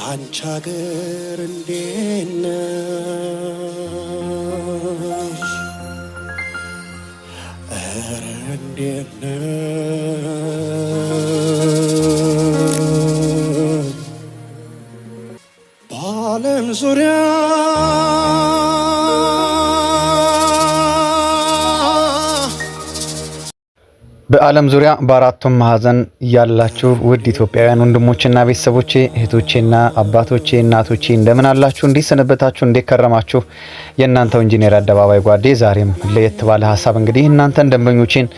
አንቺ አገር እንዴት ነሽ? ኧረ እንዴት ነሽ? በዓለም ዙሪያ በዓለም ዙሪያ በአራቱም ማዕዘን ያላችሁ ውድ ኢትዮጵያውያን ወንድሞችና ቤተሰቦቼ እህቶቼና አባቶቼ እናቶቼ እንደምን አላችሁ? እንዴት ሰነበታችሁ? እንዴት ከረማችሁ? የእናንተው ኢንጂነር አደባባይ ጓዴ ዛሬም ለየት ባለ ሐሳብ እንግዲህ እናንተን ደንበኞቼን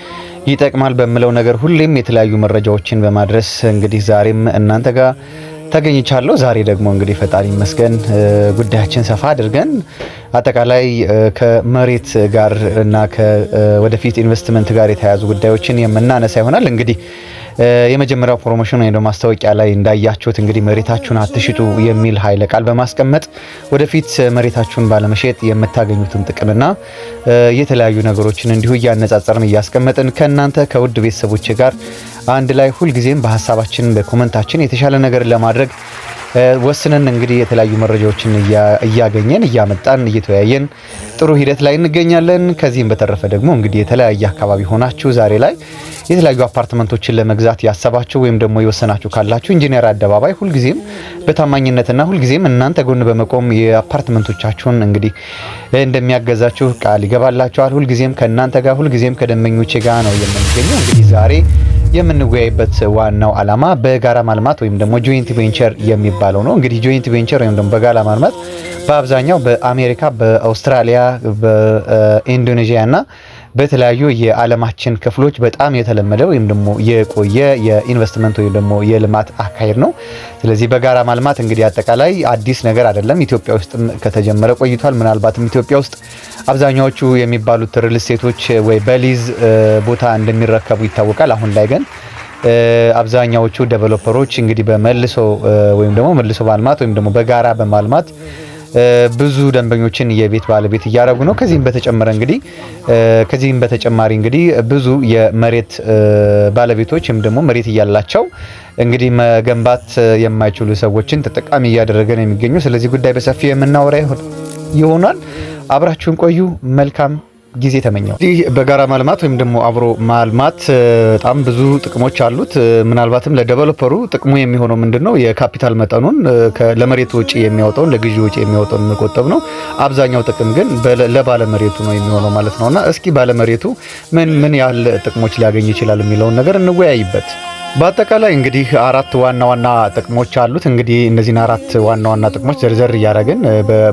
ይጠቅማል በሚለው ነገር ሁሌም የተለያዩ መረጃዎችን በማድረስ እንግዲህ ዛሬም እናንተ ጋር ተገኝቻለሁ። ዛሬ ደግሞ እንግዲህ ፈጣሪ ይመስገን ጉዳያችን ሰፋ አድርገን አጠቃላይ ከመሬት ጋር እና ከወደፊት ኢንቨስትመንት ጋር የተያያዙ ጉዳዮችን የምናነሳ ይሆናል። እንግዲህ የመጀመሪያው ፕሮሞሽን ወይ ደግሞ ማስታወቂያ ላይ እንዳያችሁት እንግዲህ መሬታችሁን አትሽጡ የሚል ኃይለ ቃል በማስቀመጥ ወደፊት መሬታችሁን ባለመሸጥ የምታገኙትን ጥቅምና የተለያዩ ነገሮችን እንዲሁ እያነጻጸርን እያስቀመጥን ከእናንተ ከውድ ቤተሰቦቼ ጋር አንድ ላይ ሁልጊዜም በሐሳባችን በኮሜንታችን የተሻለ ነገር ለማድረግ ወስነን እንግዲህ የተለያዩ መረጃዎችን እያገኘን እያመጣን እየተወያየን ጥሩ ሂደት ላይ እንገኛለን። ከዚህም በተረፈ ደግሞ እንግዲህ የተለያየ አካባቢ ሆናችሁ ዛሬ ላይ የተለያዩ አፓርትመንቶችን ለመግዛት ያሰባችሁ ወይም ደግሞ የወሰናችሁ ካላችሁ ኢንጂነር አደባባይ ሁልጊዜም በታማኝነትና ሁልጊዜም እናንተ ጎን በመቆም የአፓርትመንቶቻችሁን እንግዲህ እንደሚያገዛችሁ ቃል ይገባላችኋል። ሁልጊዜም ከእናንተ ጋር ሁልጊዜም ከደንበኞቼ ጋር ነው የምንገኘው። እንግዲህ ዛሬ የምንወያይበት ዋናው ዓላማ በጋራ ማልማት ወይም ደግሞ ጆይንት ቬንቸር የሚባለው ነው። እንግዲህ ጆይንት ቬንቸር ወይም ደግሞ በጋራ ማልማት በአብዛኛው በአሜሪካ፣ በአውስትራሊያ፣ በኢንዶኔዥያ እና በተለያዩ የዓለማችን ክፍሎች በጣም የተለመደ ወይም ደግሞ የቆየ የኢንቨስትመንት ወይም ደግሞ የልማት አካሄድ ነው። ስለዚህ በጋራ ማልማት እንግዲህ አጠቃላይ አዲስ ነገር አይደለም። ኢትዮጵያ ውስጥም ከተጀመረ ቆይቷል። ምናልባትም ኢትዮጵያ ውስጥ አብዛኛዎቹ የሚባሉት ሪል ስቴቶች ወይ በሊዝ ቦታ እንደሚረከቡ ይታወቃል። አሁን ላይ ግን አብዛኛዎቹ ዴቨሎፐሮች እንግዲህ በመልሶ ወይም ደግሞ መልሶ ማልማት ወይም ደግሞ በጋራ በማልማት ብዙ ደንበኞችን የቤት ባለቤት እያደረጉ ነው። ከዚህም በተጨማሪ እንግዲህ ብዙ የመሬት ባለቤቶች ወይም ደግሞ መሬት እያላቸው እንግዲህ መገንባት የማይችሉ ሰዎችን ተጠቃሚ እያደረገ ነው የሚገኙ። ስለዚህ ጉዳይ በሰፊ የምናወራ ይሆናል። አብራችሁን ቆዩ። መልካም ጊዜ ተመኘው። ይህ በጋራ ማልማት ወይም ደግሞ አብሮ ማልማት በጣም ብዙ ጥቅሞች አሉት። ምናልባትም ለዴቨሎፐሩ ጥቅሙ የሚሆነው ምንድነው? የካፒታል መጠኑን ለመሬት ወጪ የሚያወጣውን ለግዢ ወጪ የሚያወጣውን መቆጠብ ነው። አብዛኛው ጥቅም ግን ለባለመሬቱ ነው የሚሆነው ማለት ነውና እስኪ ባለመሬቱ ምን ያህል ጥቅሞች ሊያገኝ ይችላል የሚለውን ነገር እንወያይበት። በአጠቃላይ እንግዲህ አራት ዋና ዋና ጥቅሞች አሉት። እንግዲህ እነዚህን አራት ዋና ዋና ጥቅሞች ዘርዘር እያደረግን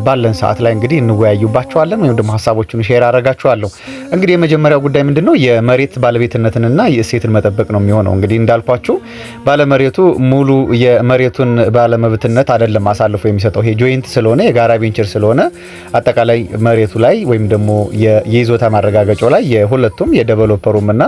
ባለን ሰዓት ላይ እንግዲህ እንወያዩባቸዋለን ወይም ደግሞ ሀሳቦቹን ሼር አደርጋቸዋለሁ። እንግዲህ የመጀመሪያው ጉዳይ ምንድነው? የመሬት ባለቤትነትንና የእሴትን መጠበቅ ነው የሚሆነው። እንግዲህ እንዳልኳችሁ ባለመሬቱ ሙሉ የመሬቱን ባለመብትነት አይደለም አሳልፎ የሚሰጠው። ይሄ ጆይንት ስለሆነ የጋራ ቬንቸር ስለሆነ አጠቃላይ መሬቱ ላይ ወይም ደግሞ የይዞታ ማረጋገጫው ላይ የሁለቱም የዴቨሎፐሩምና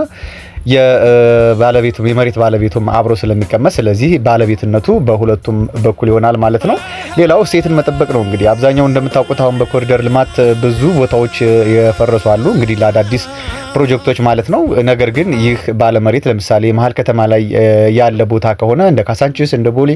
የመሬት ባለቤቱም አብሮ ስለሚቀመጥ ስለዚህ ባለቤትነቱ በሁለቱም በኩል ይሆናል ማለት ነው። ሌላው እሴትን መጠበቅ ነው። እንግዲህ አብዛኛው እንደምታውቁት አሁን በኮሪደር ልማት ብዙ ቦታዎች የፈረሱ አሉ እንግዲህ ለአዳዲስ ፕሮጀክቶች ማለት ነው። ነገር ግን ይህ ባለመሬት ለምሳሌ መሀል ከተማ ላይ ያለ ቦታ ከሆነ እንደ ካሳንቺስ፣ እንደ ቦሌ፣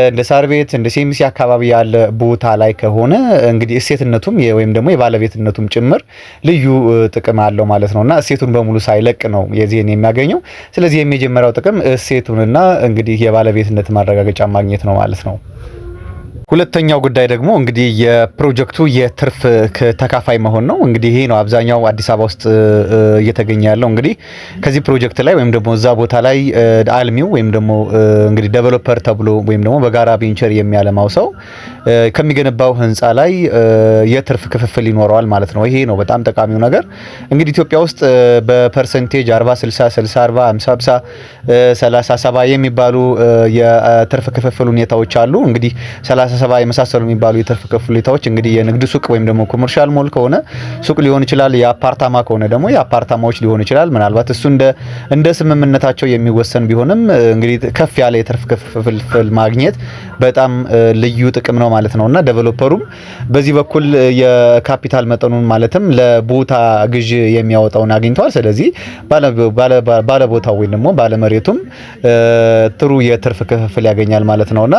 እንደ ሳር ቤት፣ እንደ ሴሚሲ አካባቢ ያለ ቦታ ላይ ከሆነ እንግዲህ እሴትነቱም ወይም ደግሞ የባለቤትነቱም ጭምር ልዩ ጥቅም አለው ማለት ነውና እሴቱን በሙሉ ሳይለቅ ነው የዚህን የሚያገኘው። ስለዚህ የመጀመሪያው ጥቅም እሴቱንና እንግዲህ የባለቤትነት ማረጋገጫ ማግኘት ነው ማለት ነው። ሁለተኛው ጉዳይ ደግሞ እንግዲህ የፕሮጀክቱ የትርፍ ተካፋይ መሆን ነው። እንግዲህ ይሄ ነው አብዛኛው አዲስ አበባ ውስጥ እየተገኘ ያለው። እንግዲህ ከዚህ ፕሮጀክት ላይ ወይም ደግሞ እዛ ቦታ ላይ አልሚው ወይም ደግሞ እንግዲህ ዴቨሎፐር ተብሎ ወይም ደግሞ በጋራ ቬንቸር የሚያለማው ሰው ከሚገነባው ህንፃ ላይ የትርፍ ክፍፍል ይኖረዋል ማለት ነው። ይሄ ነው በጣም ጠቃሚው ነገር። እንግዲህ ኢትዮጵያ ውስጥ በፐርሰንቴጅ 40 60 60 40 50 30 70 የሚባሉ የትርፍ ክፍፍል ሁኔታዎች አሉ። እንግዲህ 30 170 የመሳሰሉ የሚባሉ የትርፍ ክፍል ሁኔታዎች እንግዲህ የንግድ ሱቅ ወይም ደግሞ ኮመርሻል ሞል ከሆነ ሱቅ ሊሆን ይችላል። የአፓርታማ ከሆነ ደግሞ የአፓርታማዎች ሊሆን ይችላል። ምናልባት እሱ እንደ ስምምነታቸው የሚወሰን ቢሆንም እንግዲህ ከፍ ያለ የትርፍ ክፍል ማግኘት በጣም ልዩ ጥቅም ነው ማለት ነውና ዴቨሎፐሩም በዚህ በኩል የካፒታል መጠኑን ማለትም ለቦታ ግዥ የሚያወጣውን አግኝቷል። ስለዚህ ባለቦታው ወይም ደግሞ ባለመሬቱም ጥሩ የትርፍ ክፍል ያገኛል ማለት ነውና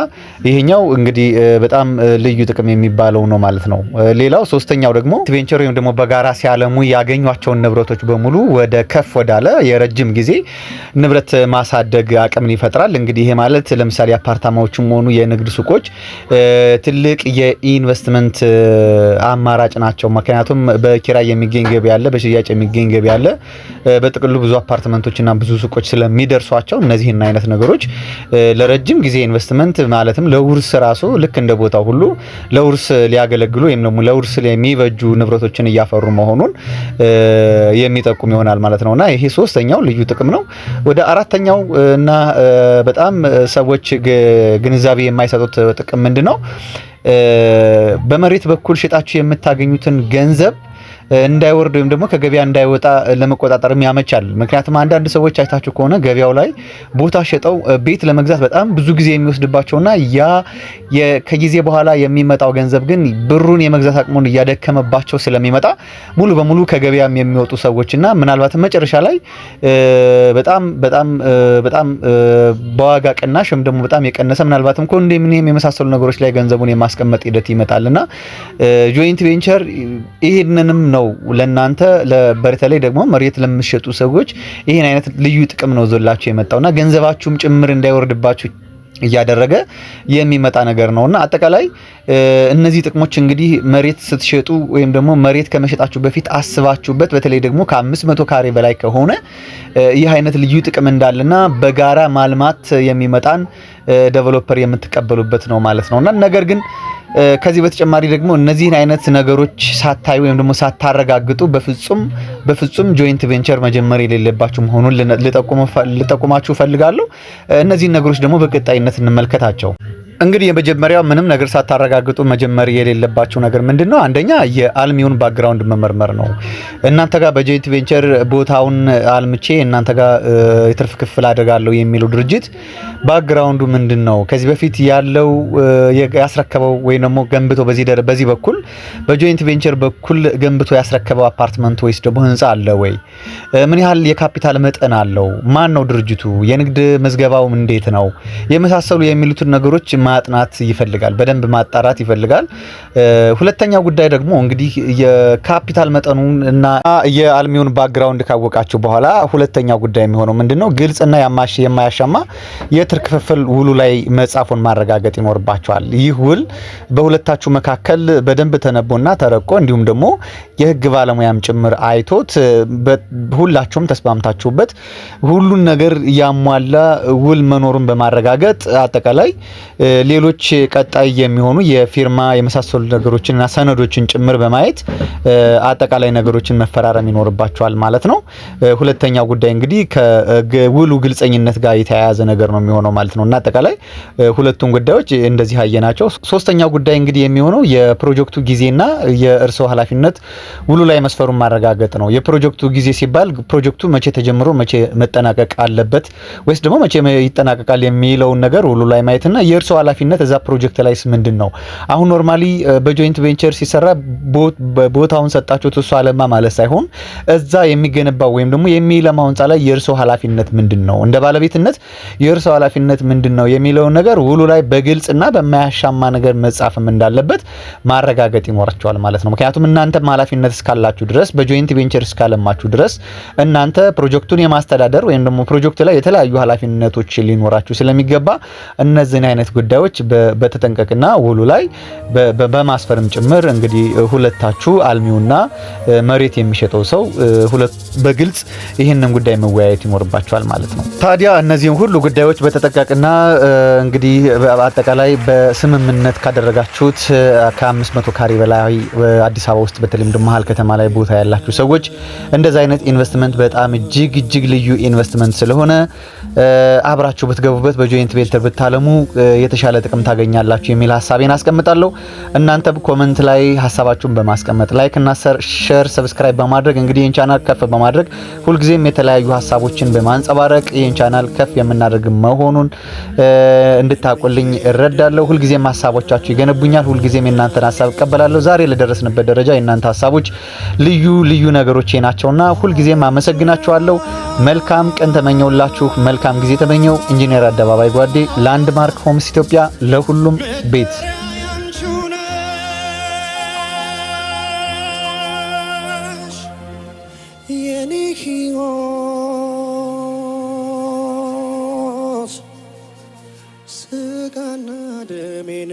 ይሄኛው እንግዲህ በጣም ልዩ ጥቅም የሚባለው ነው ማለት ነው። ሌላው ሶስተኛው ደግሞ ቬንቸር ወይም ደግሞ በጋራ ሲያለሙ ያገኟቸውን ንብረቶች በሙሉ ወደ ከፍ ወዳለ የረጅም ጊዜ ንብረት ማሳደግ አቅምን ይፈጥራል። እንግዲህ ይሄ ማለት ለምሳሌ አፓርታማዎችም ሆኑ የንግድ ሱቆች ትልቅ የኢንቨስትመንት አማራጭ ናቸው። ምክንያቱም በኪራይ የሚገኝ ገቢ አለ፣ በሽያጭ የሚገኝ ገቢ አለ። በጥቅሉ ብዙ አፓርትመንቶችና ብዙ ሱቆች ስለሚደርሷቸው እነዚህን አይነት ነገሮች ለረጅም ጊዜ ኢንቨስትመንት ማለትም ለውርስ ራሱ ልክ እንደ ቦታው ሁሉ ለውርስ ሊያገለግሉ ወይም ደግሞ ለውርስ የሚበጁ ንብረቶችን እያፈሩ መሆኑን የሚጠቁም ይሆናል ማለት ነውና ይሄ ሶስተኛው ልዩ ጥቅም ነው። ወደ አራተኛው እና በጣም ሰዎች ግንዛቤ የማይሰጡት ጥቅም ምንድነው? በመሬት በኩል ሽጣችሁ የምታገኙትን ገንዘብ እንዳይወርድ ወይም ደግሞ ከገበያ እንዳይወጣ ለመቆጣጠርም ያመቻል። ምክንያቱም አንዳንድ ሰዎች አይታችሁ ከሆነ ገበያው ላይ ቦታ ሸጠው ቤት ለመግዛት በጣም ብዙ ጊዜ የሚወስድባቸውና ያ ከጊዜ በኋላ የሚመጣው ገንዘብ ግን ብሩን የመግዛት አቅሙን እያደከመባቸው ስለሚመጣ ሙሉ በሙሉ ከገበያም የሚወጡ ሰዎችና ምናልባት መጨረሻ ላይ በጣም በዋጋ ቅናሽ ወይም ደግሞ በጣም የቀነሰ ምናልባትም ኮንዶሚኒየም የመሳሰሉ ነገሮች ላይ ገንዘቡን የማስቀመጥ ሂደት ይመጣልና ጆይንት ቬንቸር ይሄንንም ነው ለናንተ በተለይ ደግሞ መሬት ለምትሸጡ ሰዎች ይሄን አይነት ልዩ ጥቅም ነው ዘላችሁ የመጣውና ገንዘባችሁም ጭምር እንዳይወርድባችሁ እያደረገ የሚመጣ ነገር ነውና አጠቃላይ እነዚህ ጥቅሞች እንግዲህ መሬት ስትሸጡ ወይም ደግሞ መሬት ከመሸጣችሁ በፊት አስባችሁበት በተለይ ደግሞ ከ500 ካሬ በላይ ከሆነ ይህ አይነት ልዩ ጥቅም እንዳለና በጋራ ማልማት የሚመጣን ዴቨሎፐር የምትቀበሉበት ነው ማለት ነውና ነገር ግን ከዚህ በተጨማሪ ደግሞ እነዚህን አይነት ነገሮች ሳታዩ ወይም ደግሞ ሳታረጋግጡ በፍጹም ጆይንት ቬንቸር መጀመር የሌለባችሁ መሆኑን ልጠቁማችሁ ፈልጋለሁ። እነዚህን ነገሮች ደግሞ በቀጣይነት እንመልከታቸው። እንግዲህ የመጀመሪያው ምንም ነገር ሳታረጋግጡ መጀመር የሌለባችሁ ነገር ምንድነው? አንደኛ የአልሚውን ባክግራውንድ መመርመር ነው። እናንተ ጋር በጆይንት ቬንቸር ቦታውን አልምቼ እናንተ ጋር የትርፍ ክፍል አደርጋለሁ የሚለው ድርጅት ባክግራውንዱ ምንድነው? ከዚህ በፊት ያለው ያስረከበው ወይ ደግሞ ገንብቶ በዚህ በኩል በጆይንት ቬንቸር በኩል ገንብቶ ያስረከበው አፓርትመንት ወይስ ደግሞ ህንጻ አለ ወይ? ምን ያህል የካፒታል መጠን አለው? ማን ነው ድርጅቱ? የንግድ መዝገባው እንዴት ነው? የመሳሰሉ የሚሉትን ነገሮች ማጥናት ይፈልጋል፣ በደንብ ማጣራት ይፈልጋል። ሁለተኛው ጉዳይ ደግሞ እንግዲህ የካፒታል መጠኑን እና የአልሚውን ባክግራውንድ ካወቃችሁ በኋላ ሁለተኛው ጉዳይ የሚሆነው ምንድነው? ግልጽና የማያሻማ የትርፍ ክፍል ውሉ ላይ መጻፉን ማረጋገጥ ይኖርባችኋል። ይህ ውል በሁለታችሁ መካከል በደንብ ተነቦና ተረቆ እንዲሁም ደግሞ የህግ ባለሙያም ጭምር አይቶት ሁላችሁም ተስማምታችሁበት ሁሉን ነገር ያሟላ ውል መኖሩን በማረጋገጥ አጠቃላይ ሌሎች ቀጣይ የሚሆኑ የፊርማ የመሳሰሉ ነገሮችንና ሰነዶችን ጭምር በማየት አጠቃላይ ነገሮችን መፈራረም ይኖርባቸዋል ማለት ነው። ሁለተኛው ጉዳይ እንግዲህ ከውሉ ግልጸኝነት ጋር የተያያዘ ነገር ነው የሚሆነው ማለት ነው እና አጠቃላይ ሁለቱም ጉዳዮች እንደዚህ አየናቸው። ሶስተኛው ጉዳይ እንግዲህ የሚሆነው የፕሮጀክቱ ጊዜና የእርስዎ ኃላፊነት ውሉ ላይ መስፈሩን ማረጋገጥ ነው። የፕሮጀክቱ ጊዜ ሲባል ፕሮጀክቱ መቼ ተጀምሮ መቼ መጠናቀቅ አለበት ወይስ ደግሞ መቼ ይጠናቀቃል የሚለውን ነገር ውሉ ላይ ማየትና የእርስዎ ኃላፊነት እዛ ፕሮጀክት ላይ ምንድነው? አሁን ኖርማሊ በጆይንት ቬንቸር ሲሰራ ቦታውን ሰጣችሁት እሱ አለማ ማለት ሳይሆን እዛ የሚገነባው ወይም ደግሞ የሚለማው ህንጻ ላይ የእርስዎ ኃላፊነት ምንድነው? እንደ ባለቤትነት የእርስዎ ኃላፊነት ምንድነው የሚለውን ነገር ውሉ ላይ በግልጽና በማያሻማ ነገር መጻፍም እንዳለበት ማረጋገጥ ይኖራቸዋል ማለት ነው። ምክንያቱም እናንተም ኃላፊነት እስካላችሁ ድረስ በጆይንት ቬንቸር እስካለማችሁ ድረስ እናንተ ፕሮጀክቱን የማስተዳደር ወይም ደግሞ ፕሮጀክት ላይ የተለያዩ ኃላፊነቶች ሊኖራችሁ ስለሚገባ እነዚህን አይነት ጉዳዮች በተጠንቀቅና ውሉ ላይ በማስፈርም ጭምር እንግዲህ ሁለታችሁ አልሚውና መሬት የሚሸጠው ሰው በግልጽ ይህንን ጉዳይ መወያየት ይኖርባቸዋል ማለት ነው። ታዲያ እነዚህን ሁሉ ጉዳዮች በተጠንቀቅና እንግዲህ አጠቃላይ በስምምነት ካደረጋችሁት ከ500 ካሬ በላይ አዲስ አበባ ውስጥ በተለይም ደግሞ መሀል ከተማ ላይ ቦታ ያላችሁ ሰዎች እንደዛ አይነት ኢንቨስትመንት በጣም እጅግ ልዩ ኢንቨስትመንት ስለሆነ አብራችሁ ብትገቡበት በጆይንት ቬንቸር ብታለሙ የተሻለ ጥቅም ታገኛላችሁ የሚል ሐሳቤን አስቀምጣለሁ። እናንተ ኮሜንት ላይ ሐሳባችሁን በማስቀመጥ ላይክ እና ሼር ሰብስክራይብ በማድረግ እንግዲህ ይህን ቻናል ከፍ በማድረግ ሁልጊዜም የተለያዩ ሐሳቦችን በማንጸባረቅ ይህን ቻናል ከፍ የምናደርግ መሆኑን እንድታቁልኝ እረዳለሁ። ሁልጊዜም ሐሳቦቻችሁ ይገነቡኛል። ሁልጊዜም የእናንተን ሐሳብ እቀበላለሁ። ዛሬ ለደረስንበት ደረጃ የእናንተ ሐሳቦች ልዩ ነገሮች ናቸውና ሁልጊዜም አመሰግናችኋለሁ። መልካም ቀን ተመኘውላችሁ። መልካም ጊዜ ተመኘው። ኢንጂነር አደባባይ ጓዴ ላንድማርክ ሆምስ ኢትዮጵያ ለሁሉም ቤት የኔ ሕይወት ስጋና ደሜን